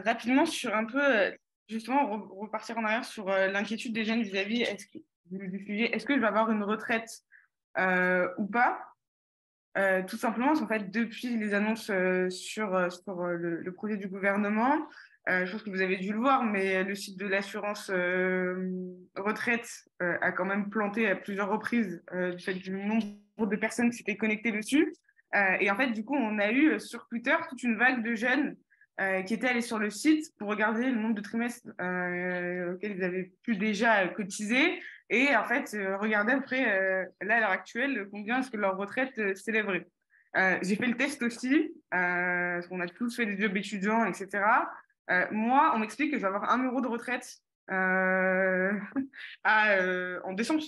rapidement sur un peu, justement, repartir en arrière sur l'inquiétude des jeunes vis-à-vis du sujet, est-ce que je vais avoir une retraite ou pas? Tout simplement, parce qu'en fait, depuis les annonces sur le projet du gouvernement, je pense que vous avez dû le voir, mais le site de l'assurance retraite a quand même planté à plusieurs reprises du fait du nombre de personnes qui s'étaient connectées dessus. Et en fait, du coup, on a eu sur Twitter toute une vague de jeunes qui étaient allés sur le site pour regarder le nombre de trimestres auxquels ils avaient pu déjà cotiser et en fait regarder après, là à l'heure actuelle, combien est-ce que leur retraite s'élèverait. J'ai fait le test aussi, parce qu'on a tous fait des jobs étudiants, etc. Moi, on m'explique que je vais avoir 1 euro de retraite euh, en décembre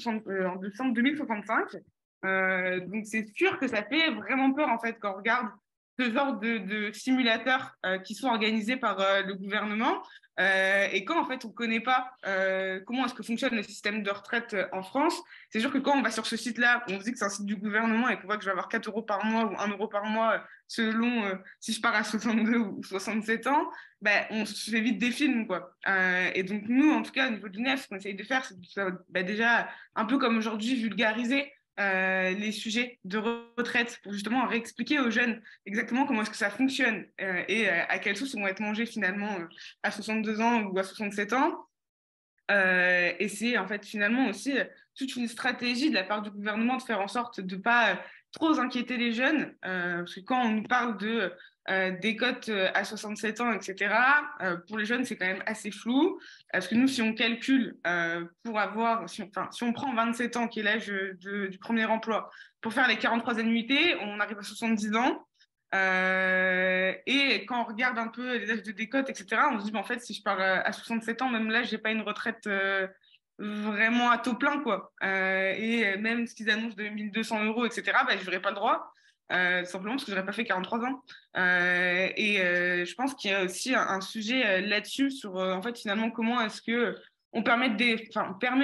2065. Donc c'est sûr que ça fait vraiment peur en fait quand on regarde ce genre de simulateurs qui sont organisés par le gouvernement et quand en fait on connaît pas comment est-ce que fonctionne le système de retraite en France, c'est sûr que quand on va sur ce site-là, on se dit que c'est un site du gouvernement et qu'on voit que je vais avoir 4 euros par mois ou 1 euro par mois selon si je pars à 62 ou 67 ans, ben, on se fait vite des films, quoi. Et donc, nous, en tout cas, au niveau du NEF, ce qu'on essaye de faire, c'est ben, déjà, un peu comme aujourd'hui, vulgariser les sujets de retraite pour justement réexpliquer aux jeunes exactement comment est-ce que ça fonctionne et à quelle sauce ils vont être mangés finalement à 62 ans ou à 67 ans. Et c'est en fait finalement aussi toute une stratégie de la part du gouvernement de faire en sorte de pas trop inquiéter les jeunes, parce que quand on nous parle de des cotes à 67 ans, etc., pour les jeunes, c'est quand même assez flou, parce que nous, si on calcule pour avoir, si on prend 27 ans, qui est l'âge du premier emploi, pour faire les 43 annuités, on arrive à 70 ans. Et quand on regarde un peu les âges de décote, etc., on se dit, bah, en fait, si je pars à 67 ans, même là, j'ai pas une retraite vraiment à taux plein, quoi. Et même ce qu'ils annoncent de 1 200 euros, etc., bah, je n'aurais pas le droit, simplement parce que j'aurais pas fait 43 ans. Je pense qu'il y a aussi un sujet là-dessus sur, en fait, finalement, comment est-ce que on permet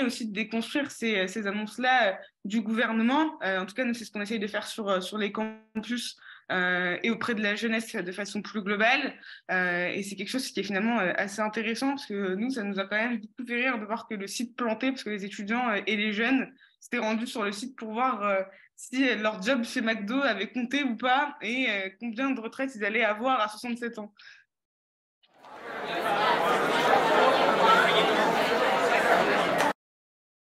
aussi de déconstruire ces annonces-là du gouvernement. En tout cas, nous, c'est ce qu'on essaye de faire sur les campus et auprès de la jeunesse de façon plus globale. Et c'est quelque chose qui est finalement assez intéressant parce que nous, ça nous a quand même beaucoup fait rire de voir que le site plantait parce que les étudiants et les jeunes s'étaient rendus sur le site pour voir si leur job chez McDo avait compté ou pas et combien de retraites ils allaient avoir à 67 ans.